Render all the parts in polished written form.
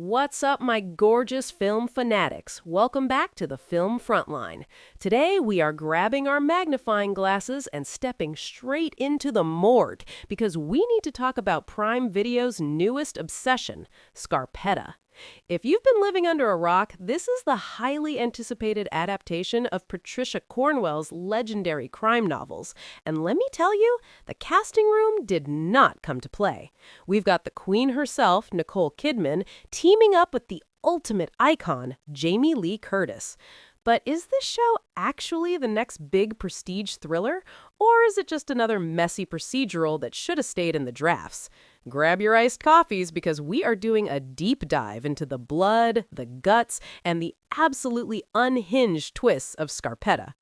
What's up, my gorgeous film fanatics? Welcome back to the Film Frontline. Today, we are grabbing our magnifying glasses and stepping straight into the morgue because we need to talk about Prime Video's newest obsession, Scarpetta. If you've been living under a rock, this is the highly anticipated adaptation of Patricia Cornwell's legendary crime novels. And let me tell you, the casting room did not come to play. We've got the queen herself, Nicole Kidman, teaming up with the ultimate icon, Jamie Lee Curtis. But is this show actually the next big prestige thriller? Or is it just another messy procedural that should have stayed in the drafts? Grab your iced coffees because we are doing a deep dive into the blood, the guts, and the absolutely unhinged twists of Scarpetta.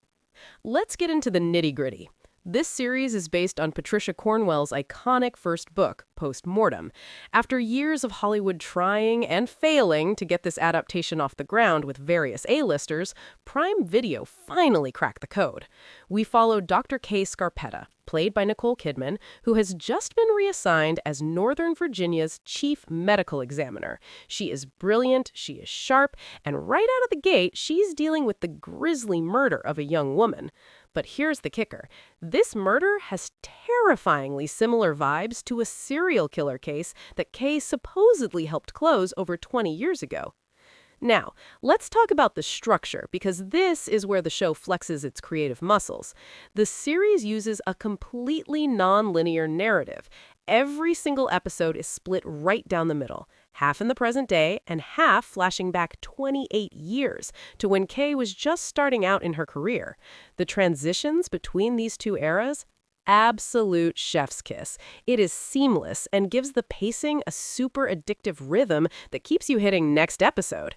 Let's get into the nitty-gritty. This series is based on Patricia Cornwell's iconic first book, Post-Mortem. After years of Hollywood trying and failing to get this adaptation off the ground with various A-listers, Prime Video finally cracked the code. We followed Dr. Kay Scarpetta, played by Nicole Kidman, who has just been reassigned as Northern Virginia's chief medical examiner. She is brilliant, she is sharp, and right out of the gate, she's dealing with the grisly murder of a young woman. But here's the kicker. This murder has terrifyingly similar vibes to a serial killer case that Kay supposedly helped close over 20 years ago. Now, let's talk about the structure, because this is where the show flexes its creative muscles. The series uses a completely non-linear narrative. Every single episode is split right down the middle, half in the present day and half flashing back 28 years to when Kay was just starting out in her career. The transitions between these two eras? Absolute chef's kiss. It is seamless and gives the pacing a super addictive rhythm that keeps you hitting next episode.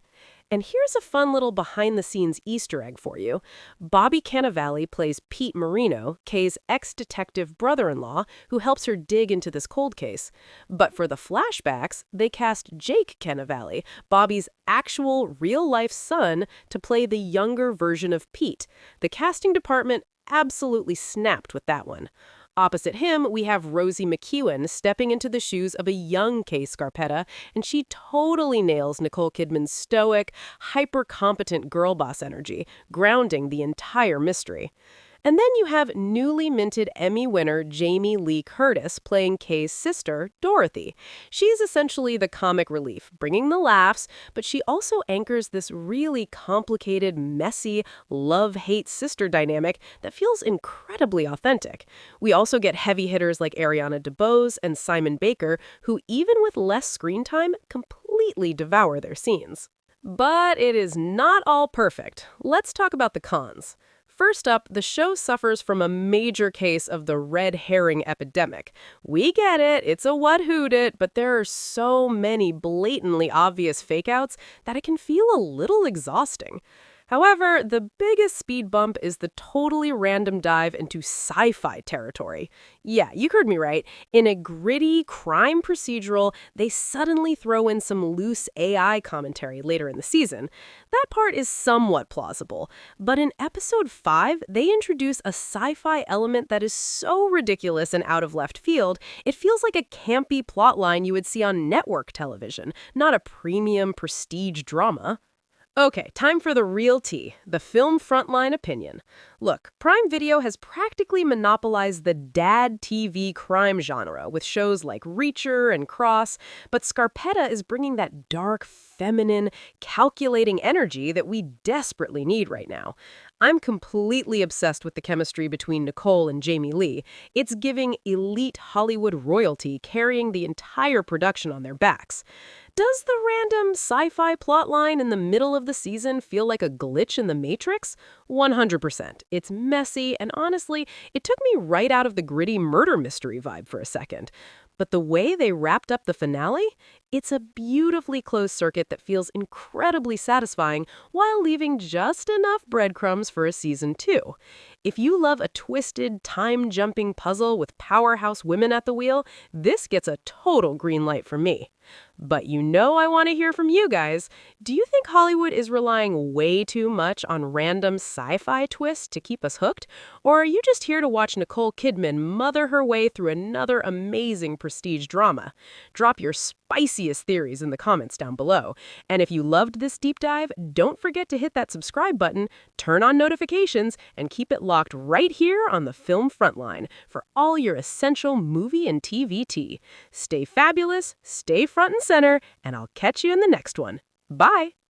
And here's a fun little behind-the-scenes Easter egg for you. Bobby Cannavale plays Pete Marino, Kay's ex-detective brother-in-law, who helps her dig into this cold case. But for the flashbacks, they cast Jake Cannavale, Bobby's actual real-life son, to play the younger version of Pete. The casting department absolutely snapped with that one. Opposite him, we have Rosie McEwen stepping into the shoes of a young Kay Scarpetta, and she totally nails Nicole Kidman's stoic, hyper-competent girl boss energy, grounding the entire mystery. And then you have newly minted Emmy winner Jamie Lee Curtis playing Kay's sister, Dorothy. She's essentially the comic relief, bringing the laughs, but she also anchors this really complicated, messy, love-hate sister dynamic that feels incredibly authentic. We also get heavy hitters like Ariana DeBose and Simon Baker, who even with less screen time, completely devour their scenes. But it is not all perfect. Let's talk about the cons. First up, the show suffers from a major case of the red herring epidemic. We get it, it's a what hoot it, but there are so many blatantly obvious fake-outs that it can feel a little exhausting. However, the biggest speed bump is the totally random dive into sci-fi territory. Yeah, you heard me right. In a gritty crime procedural, they suddenly throw in some loose AI commentary later in the season. That part is somewhat plausible. But in episode 5, they introduce a sci-fi element that is so ridiculous and out of left field, it feels like a campy plotline you would see on network television, not a premium prestige drama. Okay, time for the real tea, the Film Frontline opinion. Look, Prime Video has practically monopolized the dad TV crime genre with shows like Reacher and Cross, but Scarpetta is bringing that dark, feminine, calculating energy that we desperately need right now. I'm completely obsessed with the chemistry between Nicole and Jamie Lee. It's giving elite Hollywood royalty carrying the entire production on their backs. Does the random sci-fi plotline in the middle of the season feel like a glitch in the Matrix? 100%. It's messy, and honestly, it took me right out of the gritty murder mystery vibe for a second. But the way they wrapped up the finale, it's a beautifully closed circuit that feels incredibly satisfying while leaving just enough breadcrumbs for a season 2. If you love a twisted, time-jumping puzzle with powerhouse women at the wheel, this gets a total green light for me. But I want to hear from you guys. Do you think Hollywood is relying way too much on random sci-fi twists to keep us hooked? Or are you just here to watch Nicole Kidman mother her way through another amazing prestige drama? Drop your spiciest theories in the comments down below. And if you loved this deep dive, don't forget to hit that subscribe button, turn on notifications, and keep it locked right here on the Film Frontline for all your essential movie and TV tea. Stay fabulous, stay front and center, and I'll catch you in the next one. Bye!